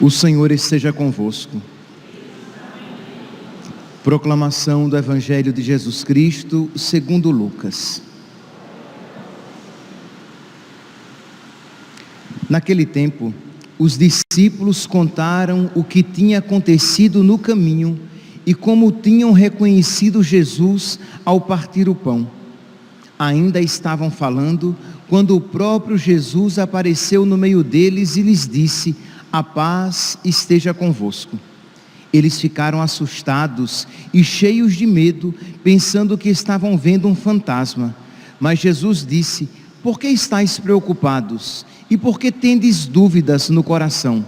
O Senhor esteja convosco. Proclamação do Evangelho de Jesus Cristo segundo Lucas. Naquele tempo, os discípulos contaram o que tinha acontecido no caminho e como tinham reconhecido Jesus ao partir o pão. Ainda estavam falando quando o próprio Jesus apareceu no meio deles e lhes disse: "A paz esteja convosco." Eles ficaram assustados e cheios de medo, pensando que estavam vendo um fantasma. Mas Jesus disse: "Por que estáis preocupados? E por que tendes dúvidas no coração?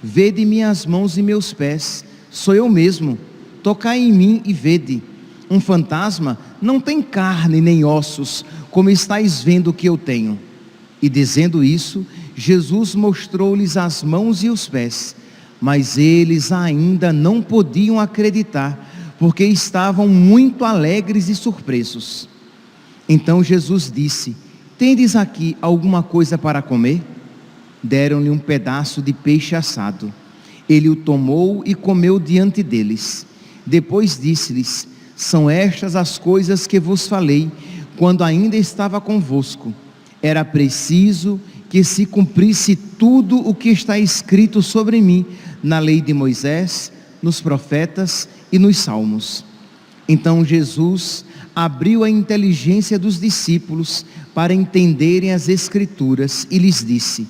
Vede minhas mãos e meus pés, sou eu mesmo. Tocai em mim e vede. Um fantasma não tem carne nem ossos, como estáis vendo que eu tenho." E dizendo isso, Jesus mostrou-lhes as mãos e os pés, mas eles ainda não podiam acreditar, porque estavam muito alegres e surpresos. Então Jesus disse: "Tendes aqui alguma coisa para comer?" Deram-lhe um pedaço de peixe assado. Ele o tomou e comeu diante deles. Depois disse-lhes: "São estas as coisas que vos falei, quando ainda estava convosco. Era preciso que se cumprisse tudo o que está escrito sobre mim na lei de Moisés, nos profetas e nos salmos." Então Jesus abriu a inteligência dos discípulos para entenderem as Escrituras e lhes disse: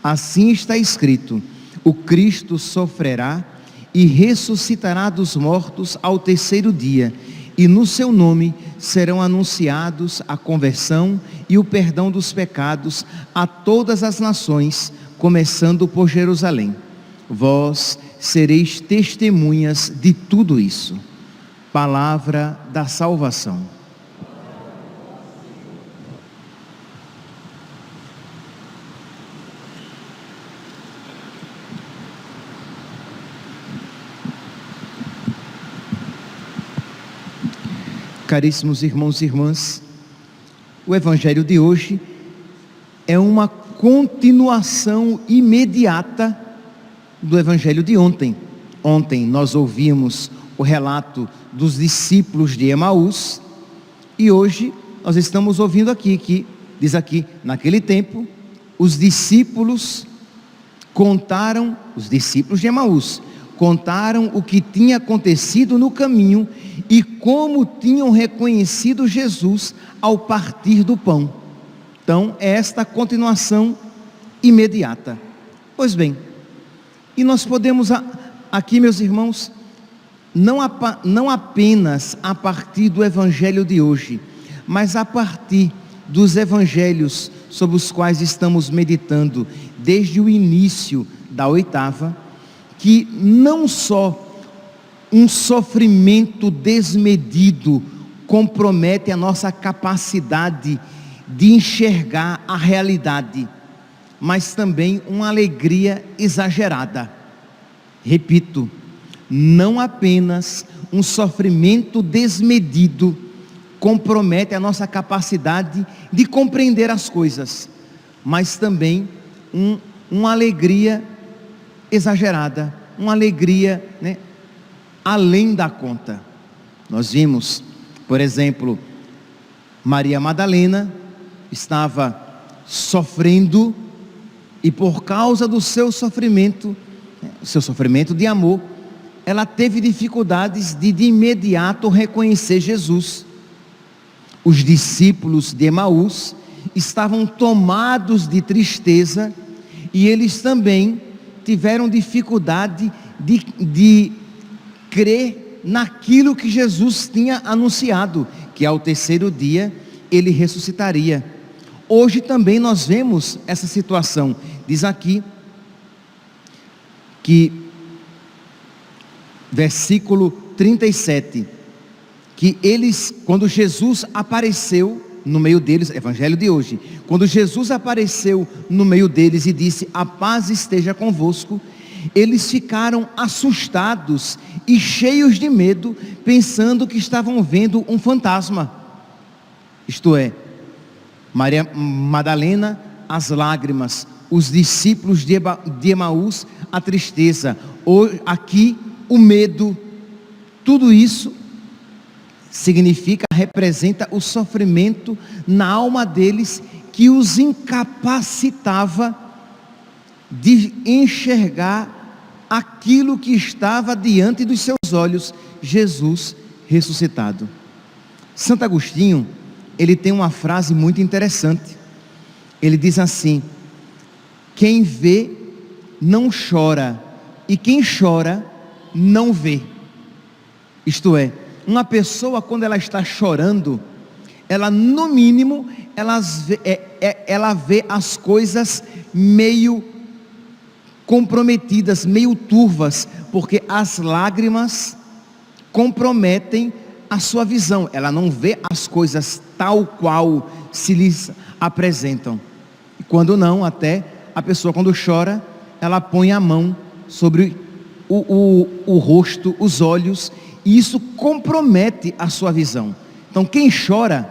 "Assim está escrito: o Cristo sofrerá e ressuscitará dos mortos ao terceiro dia, e no seu nome serão anunciados a conversão e o perdão dos pecados a todas as nações, começando por Jerusalém. Vós sereis testemunhas de tudo isso." Palavra da salvação. Caríssimos irmãos e irmãs, o Evangelho de hoje é uma continuação imediata do Evangelho de ontem. Ontem nós ouvimos o relato dos discípulos de Emaús e hoje nós estamos ouvindo aqui que diz aqui: naquele tempo os discípulos de Emaús contaram o que tinha acontecido no caminho e como tinham reconhecido Jesus ao partir do pão. Então, é esta continuação imediata. Pois bem, e nós podemos aqui, meus irmãos, não apenas a partir do Evangelho de hoje, mas a partir dos Evangelhos sobre os quais estamos meditando desde o início da oitava, que não só um sofrimento desmedido compromete a nossa capacidade de enxergar a realidade, mas também uma alegria exagerada. Repito, não apenas um sofrimento desmedido compromete a nossa capacidade de compreender as coisas, mas também uma alegria exagerada, uma alegria, além da conta. Nós vimos, por exemplo, Maria Madalena estava sofrendo e por causa do seu sofrimento de amor, ela teve dificuldades de imediato reconhecer Jesus. Os discípulos de Emaús estavam tomados de tristeza e eles também tiveram dificuldade de crer naquilo que Jesus tinha anunciado, que ao terceiro dia ele ressuscitaria. Hoje também nós vemos essa situação. Diz aqui que versículo 37, que eles, quando Jesus apareceu, no meio deles, evangelho de hoje, quando Jesus apareceu no meio deles e disse: a paz esteja convosco, eles ficaram assustados e cheios de medo, pensando que estavam vendo um fantasma. Isto é, Maria Madalena, as lágrimas; os discípulos de Emaús, a tristeza; aqui o medo. Tudo isso representa o sofrimento na alma deles, que os incapacitava de enxergar aquilo que estava diante dos seus olhos: Jesus ressuscitado. Santo Agostinho, ele tem uma frase muito interessante. Ele diz assim: quem vê não chora, e quem chora não vê. Isto é, uma pessoa, quando ela está chorando, ela no mínimo, ela vê as coisas meio comprometidas, meio turvas, porque as lágrimas comprometem a sua visão. Ela não vê as coisas tal qual se lhes apresentam. E quando não, até a pessoa, quando chora, ela põe a mão sobre o rosto, os olhos, e isso compromete a sua visão. Então quem chora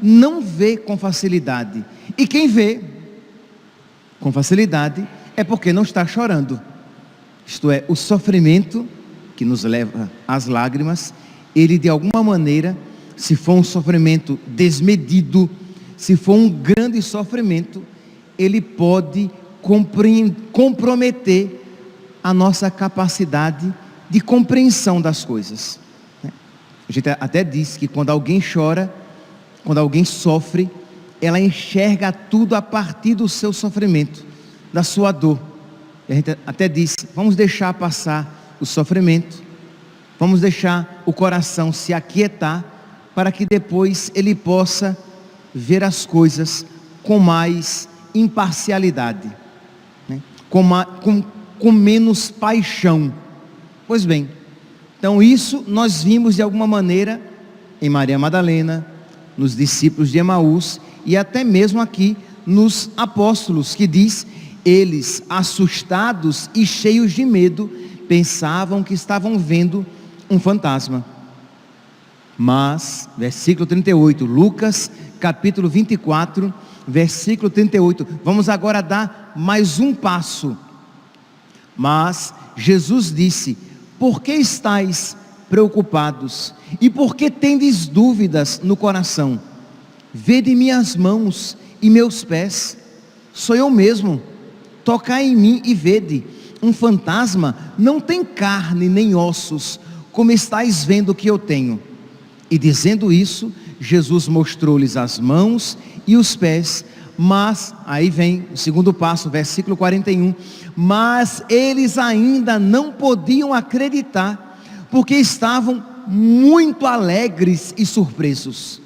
não vê com facilidade, e quem vê com facilidade é porque não está chorando. Isto é, o sofrimento que nos leva às lágrimas, ele de alguma maneira, se for um sofrimento desmedido, se for um grande sofrimento, ele pode comprometer a nossa capacidade de compreensão das coisas. A gente até diz que quando alguém chora, quando alguém sofre, ela enxerga tudo a partir do seu sofrimento, da sua dor. A gente até diz: vamos deixar passar o sofrimento, vamos deixar o coração se aquietar, para que depois ele possa ver as coisas com mais imparcialidade, né? com menos paixão. Pois bem, então isso nós vimos de alguma maneira em Maria Madalena, nos discípulos de Emaús, e até mesmo aqui nos apóstolos, que diz: eles, assustados e cheios de medo, pensavam que estavam vendo um fantasma. Mas, versículo 38, Lucas capítulo 24, versículo 38, vamos agora dar mais um passo. Mas Jesus disse: por que estáis preocupados? E por que tendes dúvidas no coração? Vede minhas mãos e meus pés, sou eu mesmo. Tocai em mim e vede. Um fantasma não tem carne nem ossos, como estáis vendo que eu tenho. E dizendo isso, Jesus mostrou-lhes as mãos e os pés. Mas, aí vem o segundo passo, versículo 41, mas eles ainda não podiam acreditar, porque estavam muito alegres e surpresos.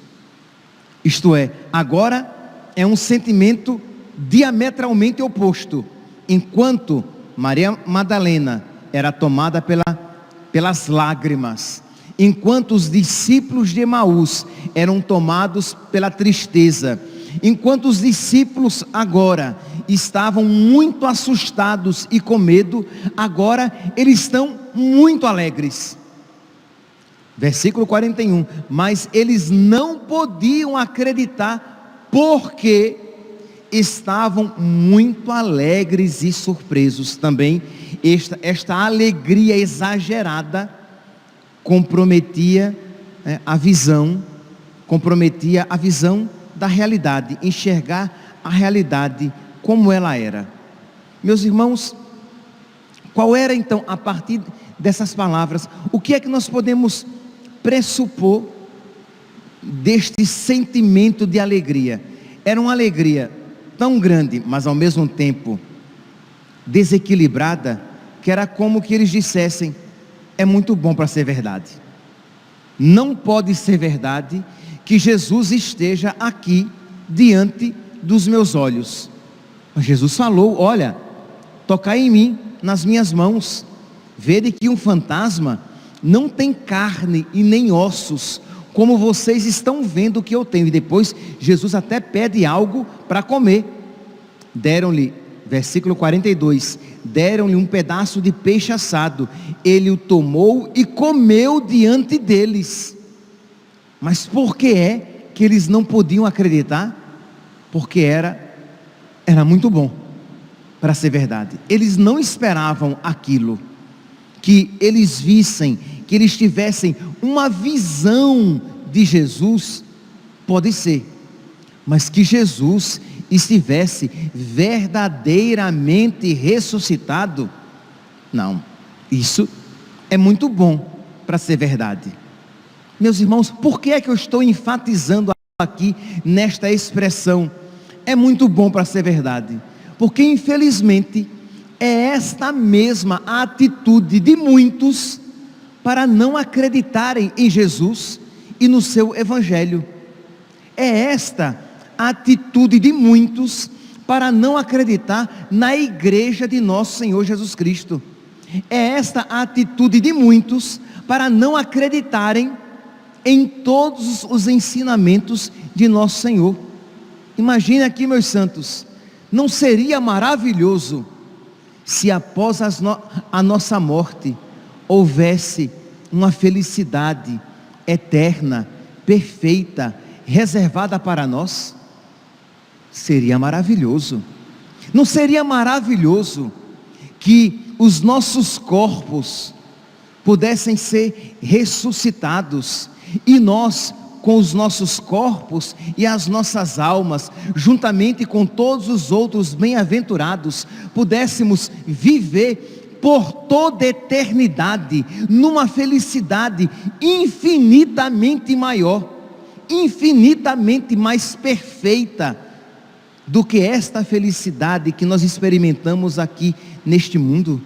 Isto é, agora é um sentimento diametralmente oposto. Enquanto Maria Madalena era tomada pelas lágrimas, enquanto os discípulos de Emaús eram tomados pela tristeza, enquanto os discípulos agora estavam muito assustados e com medo, agora eles estão muito alegres. Versículo 41, mas eles não podiam acreditar, porque estavam muito alegres e surpresos. Também esta alegria exagerada comprometia a visão da realidade, enxergar a realidade como ela era. Meus irmãos, qual era então, a partir dessas palavras, o que é que nós podemos pressupor deste sentimento de alegria? Era uma alegria tão grande, mas ao mesmo tempo desequilibrada, que era como que eles dissessem: é muito bom para ser verdade. Não pode ser verdade que Jesus esteja aqui diante dos meus olhos. Mas Jesus falou: olha, tocai em mim, nas minhas mãos, vede que um fantasma não tem carne e nem ossos, como vocês estão vendo que eu tenho. E depois Jesus até pede algo para comer. Deram-lhe, versículo 42, deram-lhe um pedaço de peixe assado, ele o tomou e comeu diante deles. Mas por que é que eles não podiam acreditar? Porque era muito bom para ser verdade. Eles não esperavam aquilo, que eles vissem, que eles tivessem uma visão de Jesus, pode ser, mas que Jesus estivesse verdadeiramente ressuscitado, não. Isso é muito bom para ser verdade. Meus irmãos, por que é que eu estou enfatizando aqui nesta expressão? É muito bom para ser verdade, porque infelizmente é esta mesma a atitude de muitos para não acreditarem em Jesus e no seu Evangelho. É esta a atitude de muitos para não acreditar na igreja de nosso Senhor Jesus Cristo. É esta a atitude de muitos para não acreditarem em todos os ensinamentos de nosso Senhor. Imagine aqui, meus santos, não seria maravilhoso se após a nossa morte houvesse uma felicidade eterna, perfeita, reservada para nós? Seria maravilhoso. Não seria maravilhoso que os nossos corpos pudessem ser ressuscitados e nós, com os nossos corpos e as nossas almas, juntamente com todos os outros bem-aventurados, pudéssemos viver por toda a eternidade numa felicidade infinitamente maior, infinitamente mais perfeita do que esta felicidade que nós experimentamos aqui neste mundo?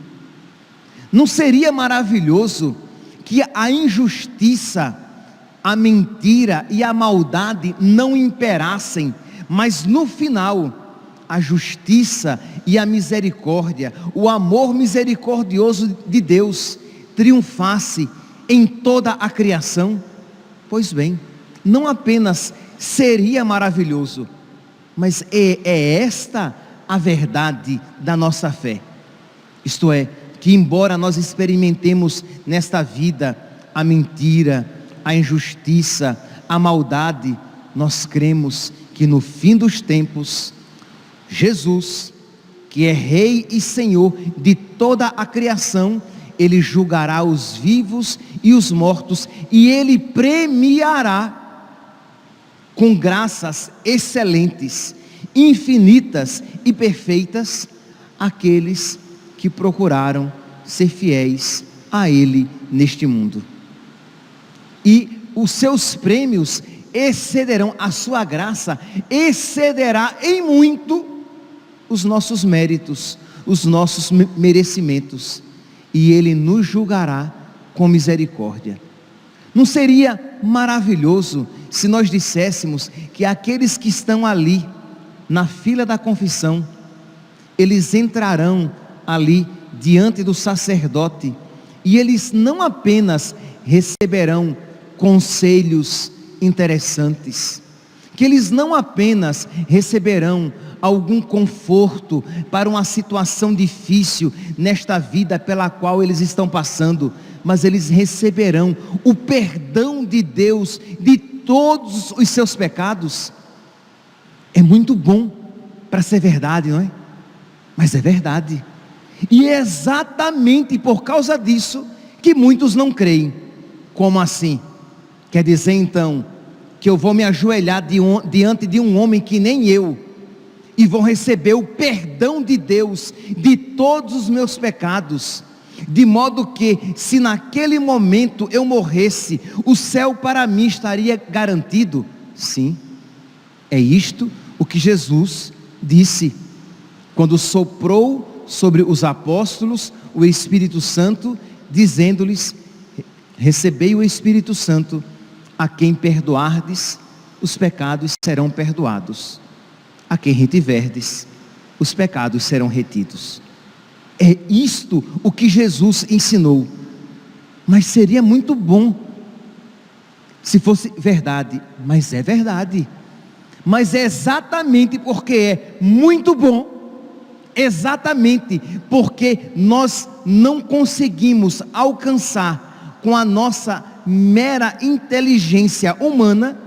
Não seria maravilhoso que a injustiça, a mentira e a maldade não imperassem, mas no final a justiça e a misericórdia, o amor misericordioso de Deus triunfasse em toda a criação? Pois bem, não apenas seria maravilhoso, mas é esta a verdade da nossa fé. Isto é, que embora nós experimentemos nesta vida a mentira, a injustiça, a maldade, nós cremos que no fim dos tempos, Jesus, que é Rei e Senhor de toda a criação, Ele julgará os vivos e os mortos, e Ele premiará com graças excelentes, infinitas e perfeitas, aqueles que procuraram ser fiéis a Ele neste mundo. E os seus prêmios excederão, a sua graça excederá em muito os nossos méritos, os nossos merecimentos, e Ele nos julgará com misericórdia. Não seria maravilhoso se nós disséssemos que aqueles que estão ali na fila da confissão, eles entrarão ali diante do sacerdote, e eles não apenas receberão conselhos interessantes, que eles não apenas receberão algum conforto para uma situação difícil nesta vida pela qual eles estão passando, mas eles receberão o perdão de Deus de todos os seus pecados. É muito bom para ser verdade, não é? Mas é verdade, e é exatamente por causa disso que muitos não creem. Como assim? Quer dizer então que eu vou me ajoelhar diante de um homem que nem eu, e vou receber o perdão de Deus de todos os meus pecados, de modo que se naquele momento eu morresse, o céu para mim estaria garantido? Sim, é isto o que Jesus disse quando soprou sobre os apóstolos o Espírito Santo, dizendo-lhes: recebei o Espírito Santo, a quem perdoardes, os pecados serão perdoados, a quem retiverdes, os pecados serão retidos. É isto o que Jesus ensinou. Mas seria muito bom se fosse verdade, mas é verdade. Mas é exatamente porque é muito bom, exatamente porque nós não conseguimos alcançar com a nossa mera inteligência humana,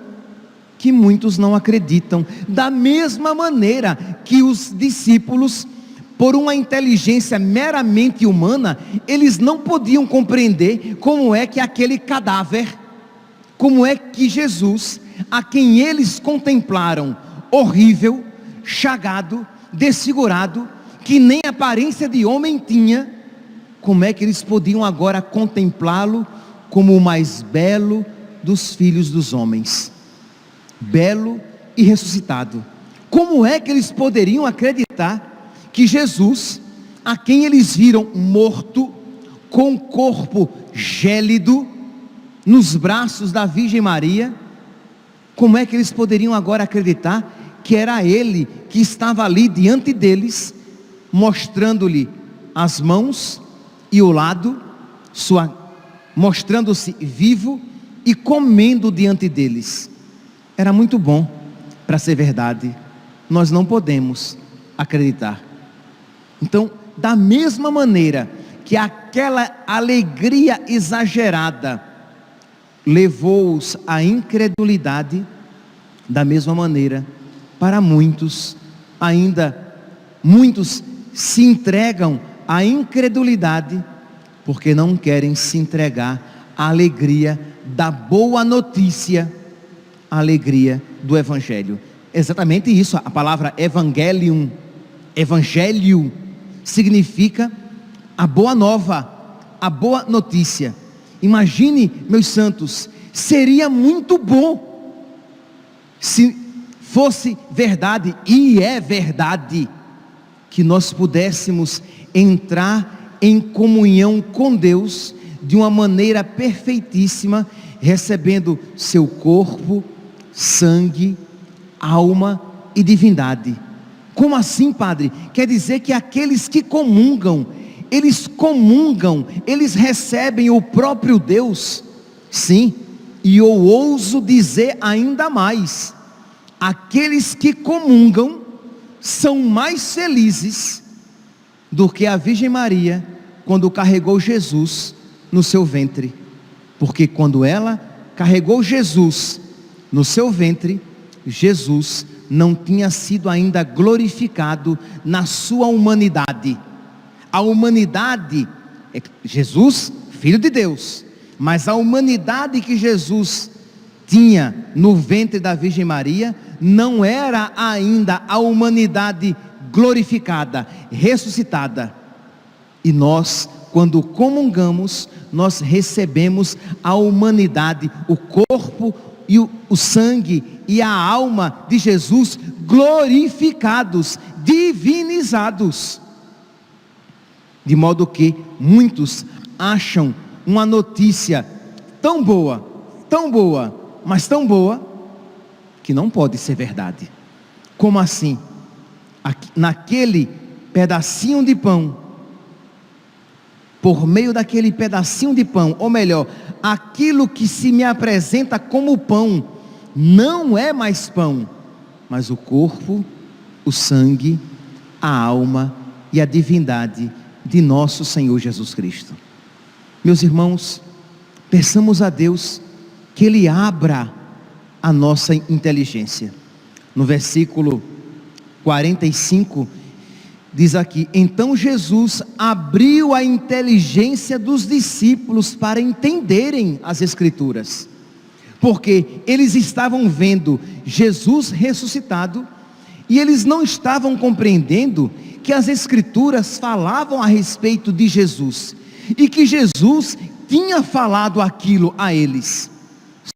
que muitos não acreditam. Da mesma maneira que os discípulos, por uma inteligência meramente humana, eles não podiam compreender como é que aquele cadáver, como é que Jesus, a quem eles contemplaram horrível, chagado, desfigurado, que nem aparência de homem tinha, como é que eles podiam agora contemplá-lo como o mais belo dos filhos dos homens, belo e ressuscitado? Como é que eles poderiam acreditar que Jesus, a quem eles viram morto, com o corpo gélido, nos braços da Virgem Maria, como é que eles poderiam agora acreditar que era Ele que estava ali diante deles, mostrando-lhe as mãos e o lado, mostrando-se vivo e comendo diante deles? Era muito bom para ser verdade. Nós não podemos acreditar. Então, da mesma maneira que aquela alegria exagerada levou-os à incredulidade, da mesma maneira, para muitos, ainda muitos se entregam à incredulidade, porque não querem se entregar à alegria da boa notícia, a alegria do Evangelho. Exatamente isso, a palavra evangelium, evangelho, significa a boa nova, a boa notícia. Imagine, meus santos, seria muito bom, se fosse verdade, e é verdade, que nós pudéssemos entrar em comunhão com Deus, de uma maneira perfeitíssima, recebendo seu corpo, sangue, alma e divindade. Como assim, padre? Quer dizer que aqueles que comungam, eles recebem o próprio Deus? Sim, e eu ouso dizer ainda mais, aqueles que comungam são mais felizes do que a Virgem Maria, quando carregou Jesus no seu ventre, porque quando ela carregou Jesus no seu ventre, Jesus não tinha sido ainda glorificado na sua humanidade. A humanidade, Jesus, Filho de Deus, mas a humanidade que Jesus tinha no ventre da Virgem Maria, não era ainda a humanidade glorificada, ressuscitada. E nós, quando comungamos, nós recebemos a humanidade, o corpo e o sangue e a alma de Jesus glorificados, divinizados. De modo que muitos acham uma notícia tão boa, mas tão boa, que não pode ser verdade. Como assim? Naquele pedacinho de pão, por meio daquele pedacinho de pão, ou melhor, aquilo que se me apresenta como pão, não é mais pão, mas o corpo, o sangue, a alma e a divindade de nosso Senhor Jesus Cristo. Meus irmãos, peçamos a Deus que Ele abra a nossa inteligência. No versículo 45, diz aqui: então Jesus abriu a inteligência dos discípulos para entenderem as Escrituras, porque eles estavam vendo Jesus ressuscitado, e eles não estavam compreendendo que as Escrituras falavam a respeito de Jesus, e que Jesus tinha falado aquilo a eles.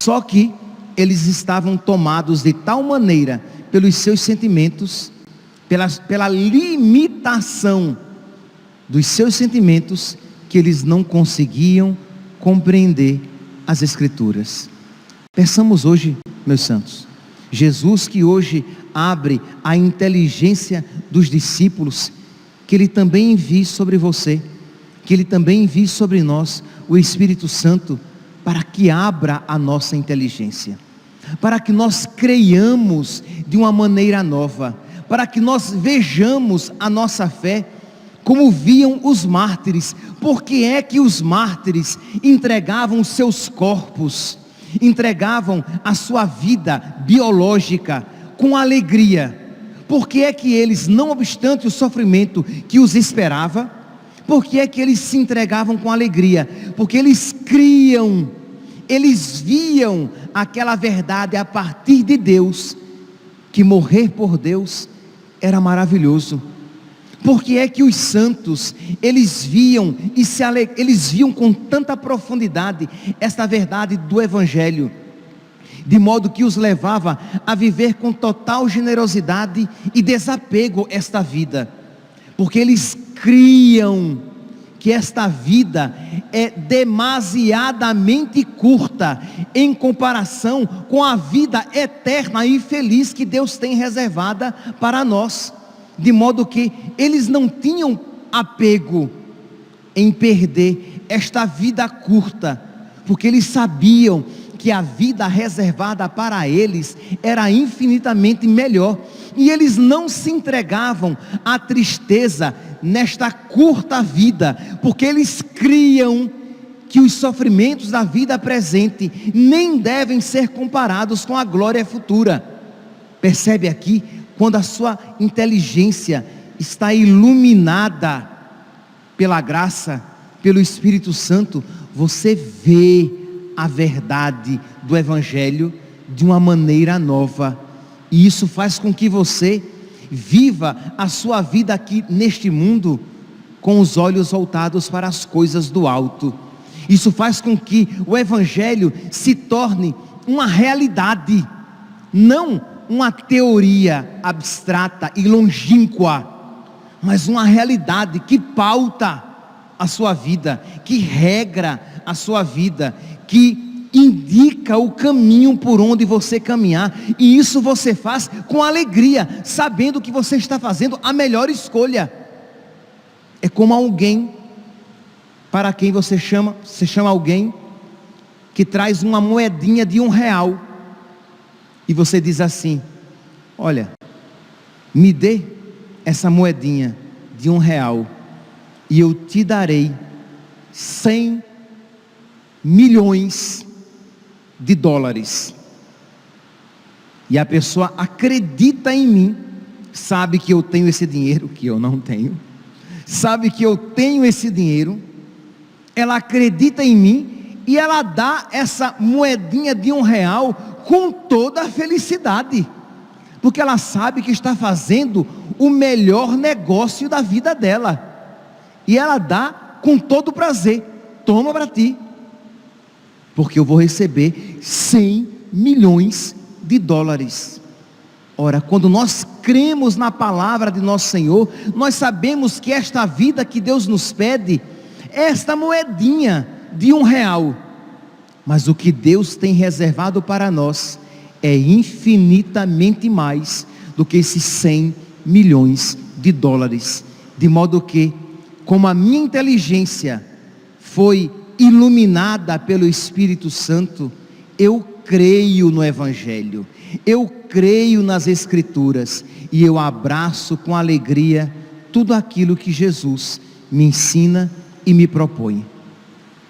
Só que eles estavam tomados de tal maneira pelos seus sentimentos, pela limitação dos seus sentimentos, que eles não conseguiam compreender as Escrituras. Peçamos hoje, meus santos, Jesus que hoje abre a inteligência dos discípulos, que Ele também envie sobre você, que Ele também envie sobre nós o Espírito Santo, para que abra a nossa inteligência, para que nós creiamos de uma maneira nova, para que nós vejamos a nossa fé como viam os mártires. Por que é que os mártires entregavam seus corpos, entregavam a sua vida biológica com alegria? Por que é que eles, não obstante o sofrimento que os esperava, por que é que eles se entregavam com alegria? Porque eles criam, eles viam aquela verdade a partir de Deus, que morrer por Deus era maravilhoso. Por que é que os santos, eles viam eles viam com tanta profundidade esta verdade do Evangelho, de modo que os levava a viver com total generosidade e desapego esta vida? Porque eles criam que esta vida é demasiadamente curta em comparação com a vida eterna e feliz que Deus tem reservada para nós, de modo que eles não tinham apego em perder esta vida curta, porque eles sabiam que a vida reservada para eles era infinitamente melhor, e eles não se entregavam à tristeza nesta curta vida, porque eles criam que os sofrimentos da vida presente nem devem ser comparados com a glória futura. Percebe aqui, quando a sua inteligência está iluminada pela graça, pelo Espírito Santo, você vê a verdade do Evangelho de uma maneira nova, e isso faz com que você viva a sua vida aqui neste mundo com os olhos voltados para as coisas do alto. Isso faz com que o Evangelho se torne uma realidade, não uma teoria abstrata e longínqua, mas uma realidade que pauta a sua vida, que regra a sua vida, que indica o caminho por onde você caminhar, e isso você faz com alegria, sabendo que você está fazendo a melhor escolha. É como alguém para quem você chama alguém que traz uma moedinha de R$1, e você diz assim: olha, me dê essa moedinha de R$1 e eu te darei 100 milhões de dólares. E a pessoa acredita em mim, sabe que eu tenho esse dinheiro, que eu não tenho, sabe que eu tenho esse dinheiro, ela acredita em mim e ela dá essa moedinha de R$1 com toda a felicidade, porque ela sabe que está fazendo o melhor negócio da vida dela, e ela dá com todo prazer: toma para ti, porque eu vou receber 100 milhões de dólares. Ora, quando nós cremos na palavra de nosso Senhor, nós sabemos que esta vida que Deus nos pede, esta moedinha de R$1, mas o que Deus tem reservado para nós é infinitamente mais do que esses 100 milhões de dólares, de modo que, como a minha inteligência foi iluminada pelo Espírito Santo, eu creio no Evangelho, eu creio nas Escrituras, e eu abraço com alegria tudo aquilo que Jesus me ensina e me propõe.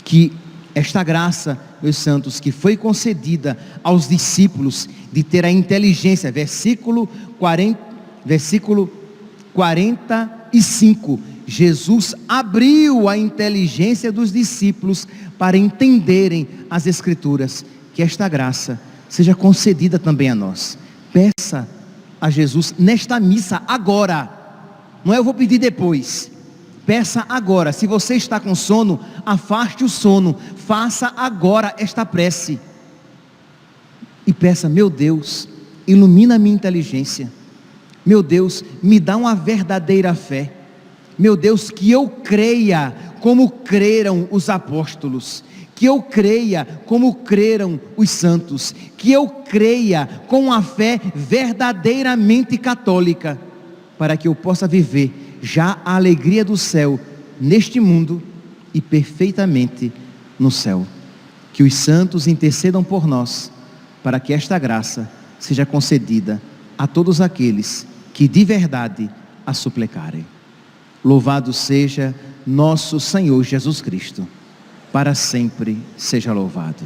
Que esta graça, meus santos, que foi concedida aos discípulos de ter a inteligência, versículo 45, Jesus abriu a inteligência dos discípulos para entenderem as Escrituras. Que esta graça seja concedida também a nós. Peça a Jesus nesta missa agora, não é eu vou pedir depois. Peça agora. Se você está com sono, afaste o sono, faça agora esta prece e peça: meu Deus, ilumina a minha inteligência, meu Deus, me dá uma verdadeira fé, meu Deus, que eu creia como creram os apóstolos, que eu creia como creram os santos, que eu creia com uma fé verdadeiramente católica, para que eu possa viver já a alegria do céu neste mundo e perfeitamente no céu. Que os santos intercedam por nós, para que esta graça seja concedida a todos aqueles que de verdade a suplicarem. Louvado seja nosso Senhor Jesus Cristo, para sempre seja louvado.